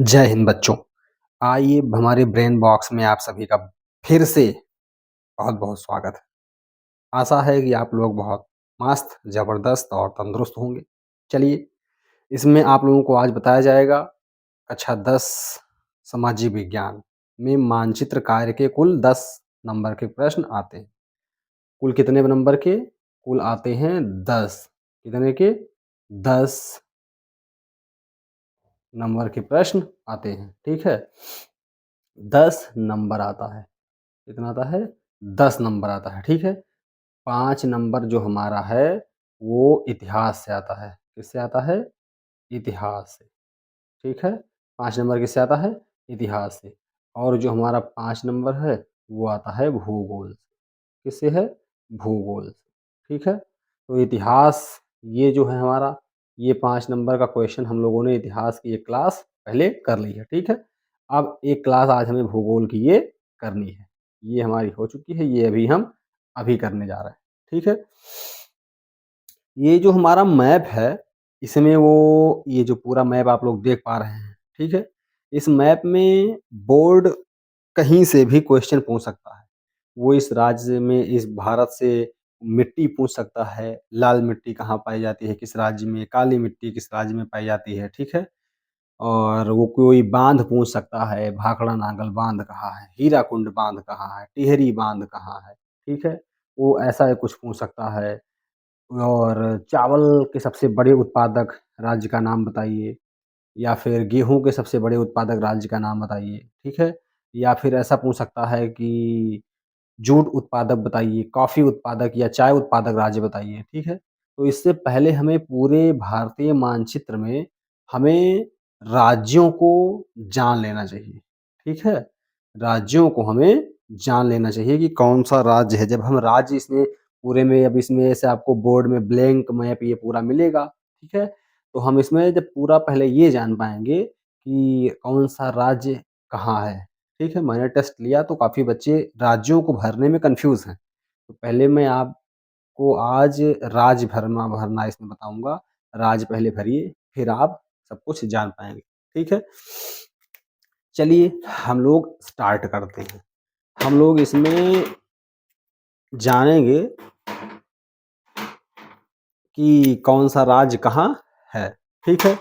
जय हिंद बच्चों। आइए हमारे ब्रेन बॉक्स में आप सभी का फिर से बहुत-बहुत स्वागत है। आशा है कि आप लोग बहुत मस्त, ज़बरदस्त और तंदुरुस्त होंगे। चलिए, इसमें आप लोगों को आज बताया जाएगा कक्षा 10 सामाजिक विज्ञान में मानचित्र कार्य के कुल 10 नंबर के प्रश्न आते हैं। कुल कितने नंबर के? कुल आते हैं 10। कितने के? 10 नंबर के प्रश्न आते हैं, ठीक है? 10 नंबर आता है। कितना आता है? 10 नंबर आता है, ठीक है? 5 नंबर जो हमारा है, वो इतिहास से आता है। किससे आता है? इतिहास से, ठीक है? 5 नंबर किससे आता है? इतिहास से। और जो हमारा 5 नंबर है, वो आता है भूगोल से। किससे है? भूगोल से, ठीक है? तो इतिहास ये जो है हमारा, ये 5 नंबर का क्वेश्चन हम लोगों ने इतिहास की एक क्लास पहले कर ली है, ठीक है? अब एक क्लास आज हमें भूगोल की ये करनी है। ये हमारी हो चुकी है, ये अभी करने जा रहे हैं, ठीक है? ये जो हमारा मैप है, इसमें वो ये जो पूरा मैप आप लोग देख पा रहे हैं, ठीक है? इस मैप में बोर्ड कहीं से भी क्वेश्चन पूछ सकता है। वो इस राज्य में, इस भारत से मिट्टी पूछ सकता है, लाल मिट्टी कहाँ पाई जाती है, किस राज्य में, काली मिट्टी किस राज्य में पाई जाती है, ठीक है? और वो कोई बाँध पूछ सकता है, भाखड़ा नांगल बाँध कहाँ है, हीराकुंड बाँध कहाँ है, टिहरी बाँध कहाँ है, ठीक है? वो ऐसा कुछ पूछ सकता है। और चावल के सबसे बड़े उत्पादक राज्य का नाम बताइए, या फिर गेहूँ के सबसे बड़े उत्पादक राज्य का नाम बताइए, ठीक है? या फिर ऐसा पूछ सकता है कि जूट उत्पादक बताइए, कॉफ़ी उत्पादक या चाय उत्पादक राज्य बताइए, ठीक है? तो इससे पहले हमें पूरे भारतीय मानचित्र में हमें राज्यों को जान लेना चाहिए, ठीक है? राज्यों को हमें जान लेना चाहिए कि कौन-सा राज्य है। जब हम राज्य इसमें पूरे में, अब इसमें ऐसे आपको बोर्ड में ब्लैंक मैप ये पूरा मिलेगा, ठीक है? तो हम इसमें जब पूरा पहले ये जान पाएँगे कि कौन-सा राज्य कहाँ है, ठीक है? मैंने टेस्ट लिया तो काफ़ी बच्चे राज्यों को भरने में कन्फ्यूज़ हैं। तो पहले मैं आपको आज राज्य भरना भरना इसमें बताऊँगा। राज्य पहले भरिए, फिर आप सब कुछ जान पाएँगे, ठीक है? चलिए हम लोग स्टार्ट करते हैं। हम लोग इसमें जानेंगे कि कौन-सा राज्य कहाँ है, ठीक है?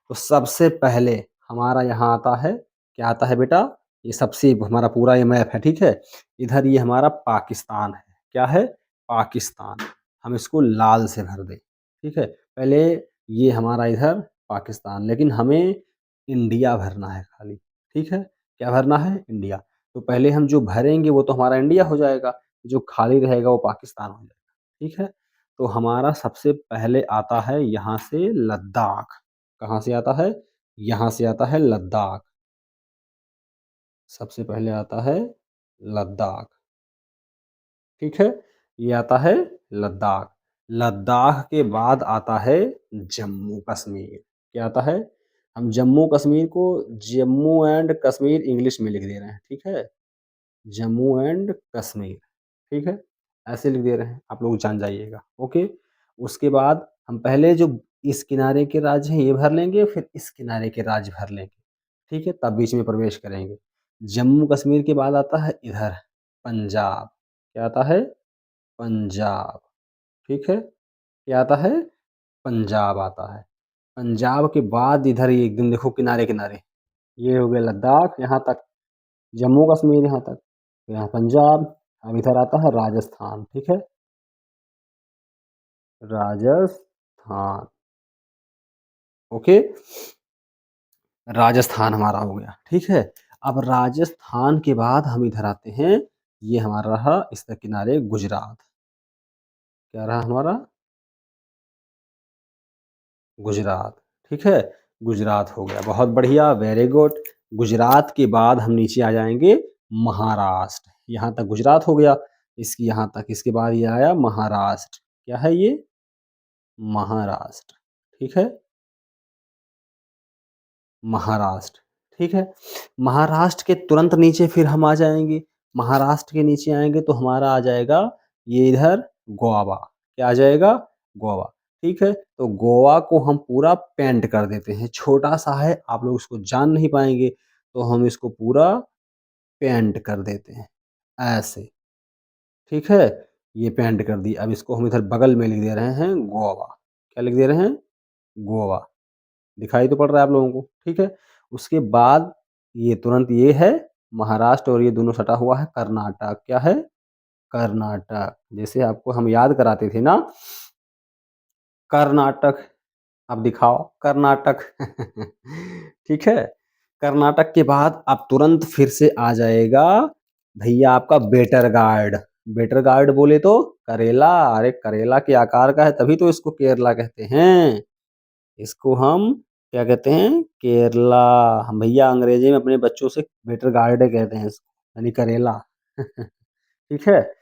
तो सबसे पहले हमारा यहाँ आता है, क्या आता है बेटा? ये सबसे हमारा पूरा ये मैप है, ठीक है? इधर ये हमारा पाकिस्तान है। क्या है? पाकिस्तान। हम इसको लाल से भर दें, ठीक है? पहले ये हमारा इधर पाकिस्तान, लेकिन हमें इंडिया भरना है खाली, ठीक है? क्या भरना है? इंडिया। तो पहले हम जो भरेंगे वो तो हमारा इंडिया हो जाएगा, जो खाली रहेगा वो पाकिस्तान हो जाएगा, ठीक है? तो हमारा सबसे पहले आता है यहाँ से लद्दाख। कहाँ से आता है? यहाँ से आता है लद्दाख। सबसे पहले आता है लद्दाख, ठीक है? ये आता है लद्दाख। लद्दाख के बाद आता है जम्मू कश्मीर। क्या आता है? हम जम्मू कश्मीर को जम्मू एंड कश्मीर इंग्लिश में लिख दे रहे हैं, ठीक है? जम्मू एंड कश्मीर, ठीक है? ऐसे लिख दे रहे हैं, आप लोग जान जाइएगा, ओके? उसके बाद हम पहले जो इस किनारे के राज्य हैं, ये भर लेंगे, फिर इस किनारे के राज्य भर लेंगे, ठीक है? तब बीच में प्रवेश करेंगे। जम्मू कश्मीर के बाद आता है इधर पंजाब। क्या आता है? पंजाब, ठीक है? क्या आता है? पंजाब आता है। पंजाब के बाद इधर ये एकदम देखो किनारे-किनारे, ये हो गया लद्दाख यहाँ तक, जम्मू कश्मीर यहाँ तक, यहाँ पंजाब, अब इधर आता है राजस्थान, ठीक है? राजस्थान, ओके? राजस्थान हमारा हो गया, ठीक है? अब राजस्थान के बाद हम इधर आते हैं, ये हमारा रहा इसके किनारे गुजरात। क्या रहा हमारा? गुजरात, ठीक है? गुजरात हो गया, बहुत बढ़िया, वेरी गुड। गुजरात के बाद हम नीचे आ जाएँगे महाराष्ट्र, यहाँ तक गुजरात हो गया, इसकी यहाँ तक, इसके बाद ये आया महाराष्ट्र। क्या है ये? महाराष्ट्र, ठीक है? महाराष्ट्र, ठीक है? महाराष्ट्र के तुरंत नीचे फिर हम आ जाएँगे, महाराष्ट्र के नीचे आएँगे तो हमारा आ जाएगा ये इधर गोवा। क्या आ जाएगा? गोवा, ठीक है? तो गोवा को हम पूरा पेंट कर देते हैं, छोटा-सा है आप लोग इसको जान नहीं पाएँगे, तो हम इसको पूरा पेंट कर देते हैं, ऐसे, ठीक है? ये पेंट कर दी, अब इसको हम इधर बगल में लिख दे रहे हैं गोवा, क्या लिख दे रहे हैं? गोवा, दिखाई तो पड़ रहा है आप लोगों को, ठीक है? उसके बाद ये तुरंत ये है महाराष्ट्र और ये दोनों सटा हुआ है कर्नाटक, क्या है? कर्नाटक, जैसे आपको हम याद कराते थे ना, कर्नाटक, अब दिखाओ कर्नाटक ठीक है? कर्नाटक के बाद अब तुरंत फिर से आ जाएगा भैया आपका बेटर गार्ड। बेटर गार्ड बोले तो करेला, अरे करेला के आकार का है तभी तो इसको केरला कहते हैं। इसको हम क्या कहते हैं? केरला। हम भैया अंग्रेजी में अपने बच्चों से बेटर गार्ड कहते हैं इसको, यानी करेला ठीक है?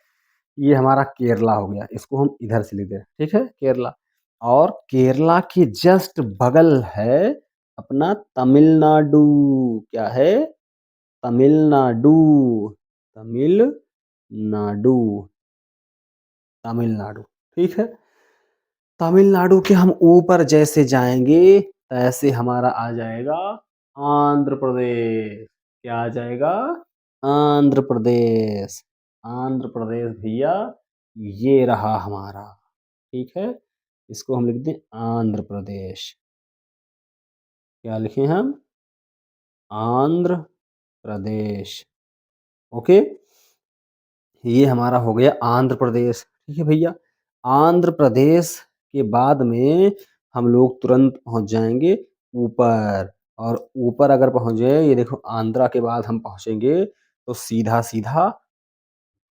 ये हमारा केरला हो गया, इसको हम इधर से लिख दें, ठीक है? केरला। और केरला के जस्ट बगल है अपना तमिलनाडु, क्या है? तमिलनाडु, तमिलनाडु, तमिलनाडु, ठीक है? तमिलनाडु के हम ऊपर जैसे जाएँगे, तैसे हमारा आ जाएगा आंध्र प्रदेश, क्या आ जाएगा? आंध्र प्रदेश, आंध्र प्रदेश भैया ये रहा हमारा, ठीक है? इसको हम लिख दें आंध्र प्रदेश, क्या लिखें हम? आंध्र प्रदेश, ओके? ये हमारा हो गया आंध्र प्रदेश, ठीक है भैया? आंध्र प्रदेश के बाद में हम लोग तुरंत पहुँच जाएँगे ऊपर, और ऊपर अगर पहुँच गए, ये देखो आंध्रा के बाद हम पहुँचेंगे तो सीधा-सीधा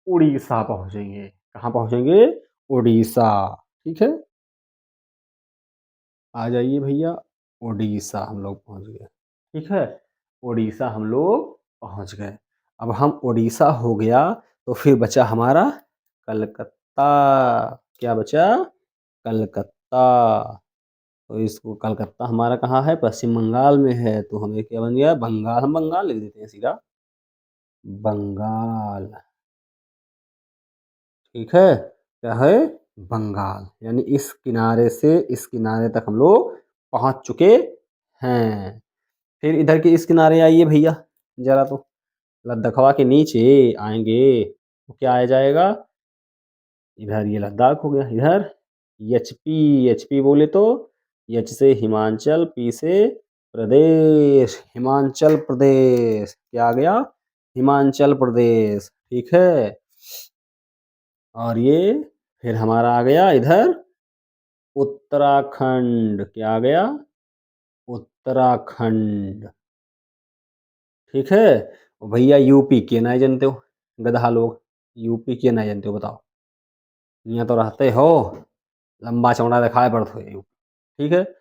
उड़ीसा पहुँचेंगे। कहाँ पहुँचेंगे? उड़ीसा, ठीक है? आ जाइए भैया, उड़ीसा हम लोग पहुँच गए, ठीक है? उड़ीसा हम लोग पहुँच गए। अब हम उड़ीसा हो गया, तो फिर बचा हमारा कलकत्ता, क्या बचा? कलकत्ता। तो इसको कलकत्ता हमारा कहाँ है? पश्चिम बंगाल में है, तो हमें क्या बन गया? बंगाल, हम बंगाल लिख देते हैं सीधा, बंगाल, ठीक है? क्या है? बंगाल, यानी इस किनारे से इस किनारे तक हम लोग पहुँच चुके हैं। फिर इधर के इस किनारे आइए भैया ज़रा, तो लद्दाखवा के नीचे आएँगे तो क्या आ जाएगा? इधर ये लद्दाख हो गया, इधर एचपी, एचपी बोले तो एच से हिमाचल, पी से प्रदेश, हिमाचल प्रदेश, क्या आ गया? हिमाचल प्रदेश, ठीक है? और ये फिर हमारा आ गया इधर उत्तराखंड, क्या आ गया? उत्तराखंड, ठीक है? और भैया यूपी के नहीं जानते हो, गधा लोग, यूपी के नहीं जानते हो बताओ? यहाँ तो रहते हो, लंबा चौड़ा दिखाई पड़ते हो यूपी, ठीक है?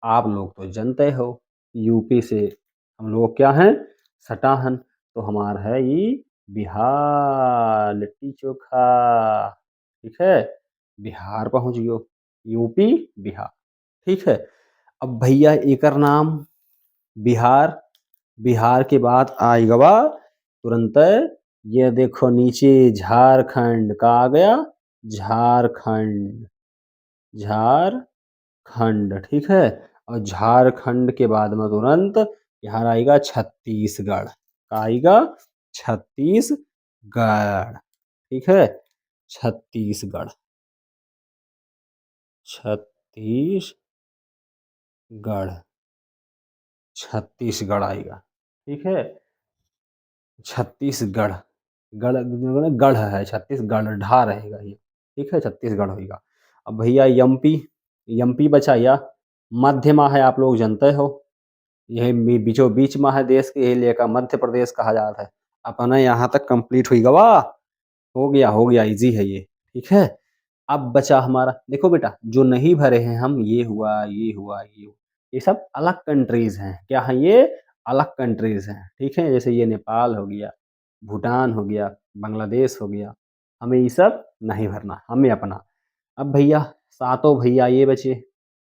आप लोग तो जानते हो यूपी से हम लोग क्या हैं? सटा हन, तो हमारा है ये बिहार, लिट्टी चोखा, ठीक है? बिहार पहुँच गयो, यूपी, बिहार, ठीक है? अब भैया एकर नाम बिहार, बिहार के बाद आएगा तुरंत ये देखो नीचे झारखंड का आ गया, झारखंड, झारखंड, ठीक है? और झारखंड के बाद में तुरंत यहाँ आएगा छत्तीसगढ़, का आएगा? छत्तीसगढ़, ठीक है? छत्तीसगढ़, छत्तीसगढ़, छत्तीसगढ़ आएगा, ठीक है? छत्तीसगढ़, गढ़ गढ़ है, छत्तीसगढ़ ढा रहेगा ये, ठीक है? छत्तीसगढ़ होएगा। अब भैया एमपी, एमपी बचा या मध्य में है, आप लोग जानते हो, यही बीचों बीच में है देश के, यही लेकर मध्य प्रदेश कहा जाता है। अपना यहाँ तक कंप्लीट हुई गवा, हो गया, इजी है ये, ठीक है? अब बचा हमारा, देखो बेटा जो नहीं भरे हैं हम, ये हुआ, ये हुआ, ये हुआ, ये सब अलग कंट्रीज हैं, क्या है ये? अलग कंट्रीज हैं, ठीक है? जैसे ये नेपाल हो गया, भूटान हो गया, बांग्लादेश हो गया, हमें ये सब नहीं भरना, हमें अपना। अब भैया सातों भैया ये बचे,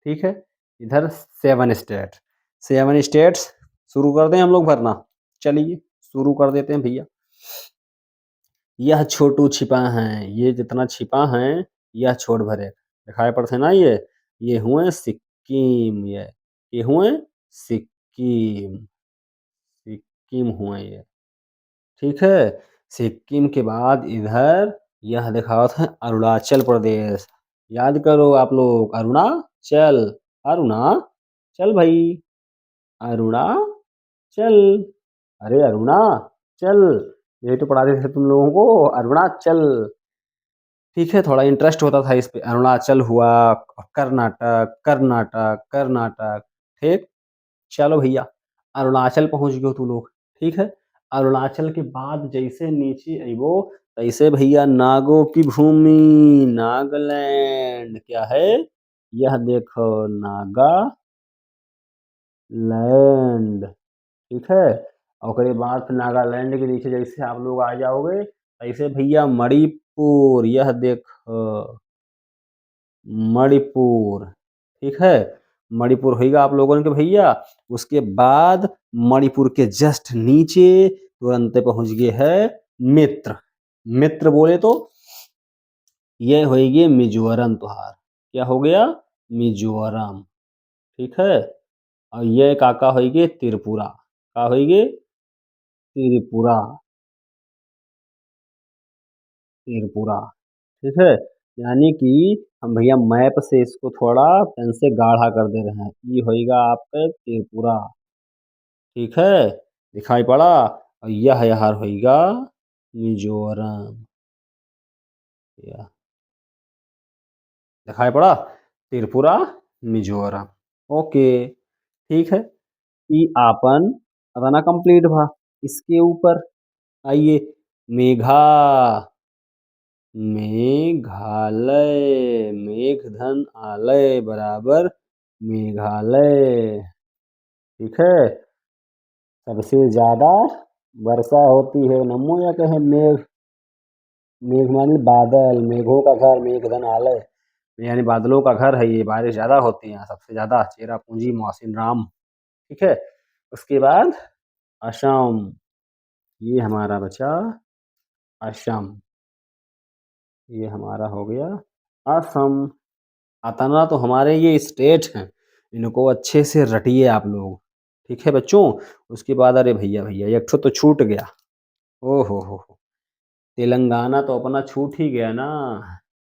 ठीक है? इधर 7 स्टेट, 7 स्टेट्स शुरू कर दें हम लोग भरना, चलिए शुरू कर देते हैं भैया। यह छोटू छिपा हैं, ये जितना छिपा हैं यह छोड़ भरे, दिखाई पड़ते ना ये? ये हुए सिक्किम, ये हुए सिक्किम, सिक्किम हुए ये, ठीक है? सिक्किम के बाद इधर यह देखा था अरुणाचल प्रदेश, याद करो आप लोग अरुणाचल, अरुणाचल भाई, अरुणाचल, अरे अरुणाचल, यही तो पढ़ाते थे तुम लोगों को, अरुणाचल, ठीक है? थोड़ा इंटरेस्ट होता था इस पे, अरुणाचल हुआ, कर्नाटक, कर्नाटक, कर्नाटक, ठीक? चलो भैया, अरुणाचल पहुँच गए तुम लोग, ठीक है? अरुणाचल के बाद जैसे नीचे अइबो, तैसे भैया नागों की भूमि, नागालैंड, क्या है? यह देखो नागालैंड, ठीक है? और ओकरे बाद फिर नागालैंड के नीचे जैसे आप लोग आ जाओगे, तैसे भैया मणिपुर, यह देखो मणिपुर, ठीक है? मणिपुर होइगा आप लोगों के भैया, उसके बाद मणिपुर के जस्ट नीचे तुरंत पहुँच गए है मित्र, मित्र बोले तो ये होइगे मिजोरम तुहार, क्या हो गया? मिजोरम, ठीक है? और ये काका होइगे त्रिपुरा, का होइगे? त्रिपुरा, त्रिपुरा, ठीक है? यानी कि हम भैया मैप से इसको थोड़ा पेन से गाढ़ा कर दे रहे हैं, ये होइगा आपके त्रिपुरा, ठीक है? दिखाई पड़ा? और यह यहाँ होइगा मिजोरम, या दिखाई पड़ा? त्रिपुरा, मिजोरम, ओके, ठीक है? ई आपन अतना कंप्लीट भा, इसके ऊपर आइए मेघा, मेघालय, मेघधन आलय बराबर मेघालय, ठीक है? सबसे ज़्यादा वर्षा होती है नमो या कहें मेघ, मेघ माने बादल, मेघों का घर मेघधन आलय, यानी बादलों का घर है ये, बारिश ज़्यादा होती है यहाँ सबसे ज़्यादा, चेरापूंजी मोहसिन राम, ठीक है? उसके बाद असम, ये हमारा बचा असम, ये हमारा हो गया असम। अतना तो हमारे ये स्टेट हैं, इनको अच्छे से रटिए आप लोग, ठीक है बच्चों? उसके बाद अरे भैया भैया एक ठो तो छूट गया, ओ हो, तेलंगाना तो अपना छूट ही गया ना,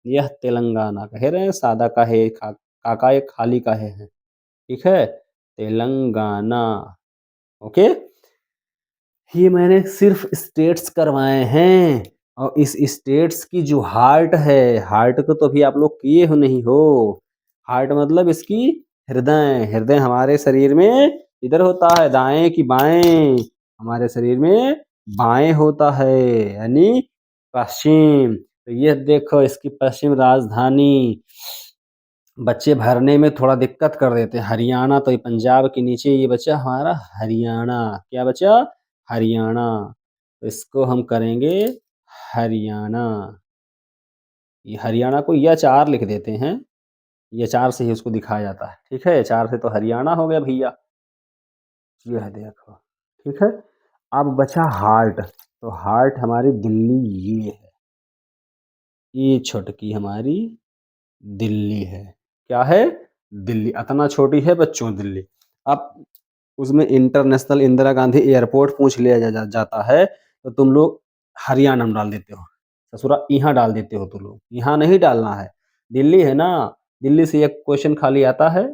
यह तेलंगाना कह रहे हैं, सादा काहे काका ये खाली काहे है, ठीक है? तेलंगाना, ओके? ये मैंने सिर्फ स्टेट्स करवाए हैं, और इस स्टेट्स की जो हार्ट है, हार्ट को तो अभी आप लोग किए हो नहीं हो, हार्ट मतलब इसकी हृदय, हृदय हमारे शरीर में इधर होता है दाएं की बाएं, हमारे शरीर में बाएं होता है, यानी पश्चिम, तो ये देखो इसकी पश्चिम राजधानी, बच्चे भरने में थोड़ा दिक्कत कर देते हैं, हरियाणा, तो ये पंजाब के नीचे ये बचा हमारा हरियाणा, क्या बचा? हरियाणा, तो इसको हम करेंगे हरियाणा, ये हरियाणा को या चार लिख देते हैं, ये चार से ही उसको दिखाया जाता है, ठीक है? चार से तो हरियाणा हो गया भैया, यह देखो, ठीक है? अब बचा हार्ट, तो हार्ट हमारी दिल्ली ये है, ये छोटकी हमारी दिल्ली है, क्या है? दिल्ली, इतना छोटी है बच्चों दिल्ली। अब उसमें इंटरनेशनल इंदिरा गांधी एयरपोर्ट पूछ लिया जाता है, तो तुम लोग हरियाणा में डाल देते हो, ससुरा यहाँ डाल देते हो तुम लोग, यहाँ नहीं डालना है, दिल्ली है ना, दिल्ली से एक क्वेश्चन खाली आता है,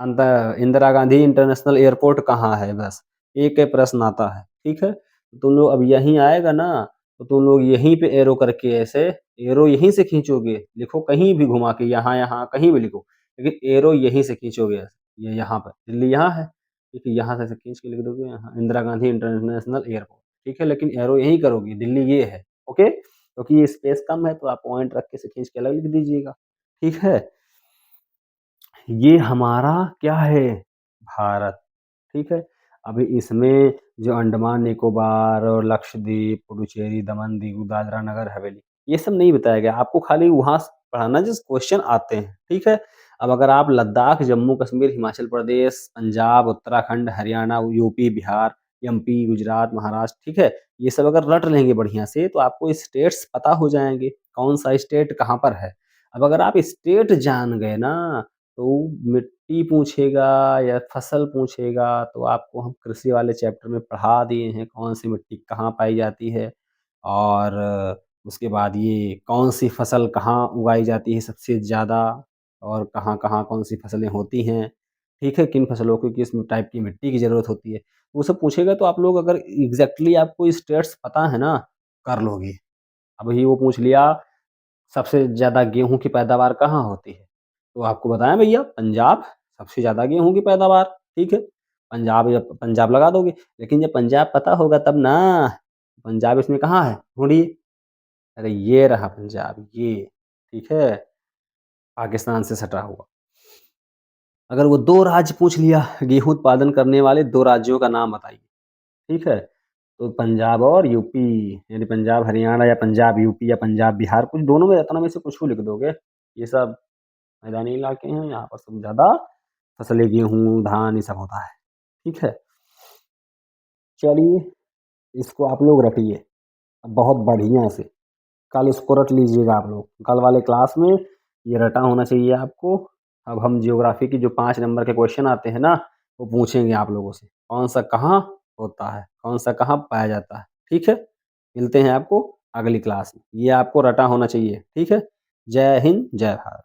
इंदिरा गांधी इंटरनेशनल एयरपोर्ट कहाँ है, बस एक ही प्रश्न आता है, ठीक है? तो तुम लोग अब यहीं आएगा ना, तो तुम लोग यहीं पे एरो करके ऐसे एरो यहीं से खींचोगे, लिखो कहीं भी घुमा के, यहाँ यहाँ कहीं भी लिखो, लेकिन एरो यहीं से खींचोगे, ये यहाँ पर दिल्ली यहाँ है, ठीक है? यहाँ से ऐसे खींच के लिख दोगे यहाँ इंदिरा गांधी इंटरनेशनल एयरपोर्ट, ठीक है? लेकिन एरो यहीं करोगी, दिल्ली ये है, ओके? क्योंकि ये स्पेस कम है, तो आप पॉइंट रख के से खींच के अलग लिख दीजिएगा, ठीक है? ये हमारा क्या है? भारत, ठीक है? अभी इसमें जो अंडमान निकोबार और लक्षद्वीप, पुडुचेरी, दमन, दीव, दादरा नगर हवेली, ये सब नहीं बताया गया, आपको खाली वहाँ पढ़ाना जिस क्वेश्चन आते हैं, ठीक है? अब अगर आप लद्दाख, जम्मू कश्मीर, हिमाचल प्रदेश, पंजाब, उत्तराखंड, हरियाणा, यूपी, बिहार, एमपी, गुजरात, महाराष्ट्र, ठीक है? ये सब अगर रट लेंगे बढ़िया से, तो आपको स्टेट्स पता हो जाएंगे, कौन सा स्टेट कहाँ पर है। अब अगर आप स्टेट जान गए ना, तो मिट्टी पूछेगा या फसल पूछेगा तो आपको हम कृषि वाले चैप्टर में पढ़ा दिए हैं कौन सी मिट्टी कहाँ पाई जाती है और उसके बाद ये कौन सी फसल कहाँ उगाई जाती है सबसे ज़्यादा और कहाँ-कहाँ कौन सी फसलें होती हैं, ठीक है? किन फसलों को किस टाइप की मिट्टी की ज़रूरत होती है, वो सब पूछेगा तो आप लोग अगर एग्ज़ैक्टली आपको स्टेट्स पता है ना, कर लोगे। अभी वो पूछ लिया सबसे ज़्यादा गेहूँ की पैदावार कहाँ होती है? तो आपको बताएँ भैया पंजाब सबसे ज़्यादा गेहूँ की पैदावार, ठीक है? पंजाब या पंजाब लगा दोगे, लेकिन जब पंजाब पता होगा तब ना, पंजाब इसमें कहाँ है? ढूँढिए। अरे ये रहा पंजाब ये, ठीक है? पाकिस्तान से सटा हुआ। अगर वो 2 राज्य पूछ लिया, गेहूँ उत्पादन करने वाले 2 राज्यों का नाम बताइए, ठीक है? तो पंजाब और यूपी, यानी पंजाब हरियाणा या पंजाब यूपी या पंजाब बिहार, कुछ दोनों में रत्नों में से कुछ भी लिख दोगे। ये सब मैदानी इलाके हैं, यहाँ पर सब ज़्यादा फसलें गेहूँ, धान ये सब होता है, ठीक है? चलिए, इसको आप लोग रटिए, बहुत बढ़िया से। कल इसको रट लीजिएगा आप लोग। कल वाले क्लास में ये रटा होना चाहिए आपको। अब हम ज्योग्राफ़ी की जो 5 नंबर के क्वेश्चन आते हैं ना, वो पूछेंगे आप लोगों से। कौन-सा कहाँ होता है, कौन-सा कहाँ पाया जाता है, ठीक है? मिलते हैं आपको अगली क्लास में। ये आपको रटा होना चाहिए, ठीक है? जय हिंद, जय भारत।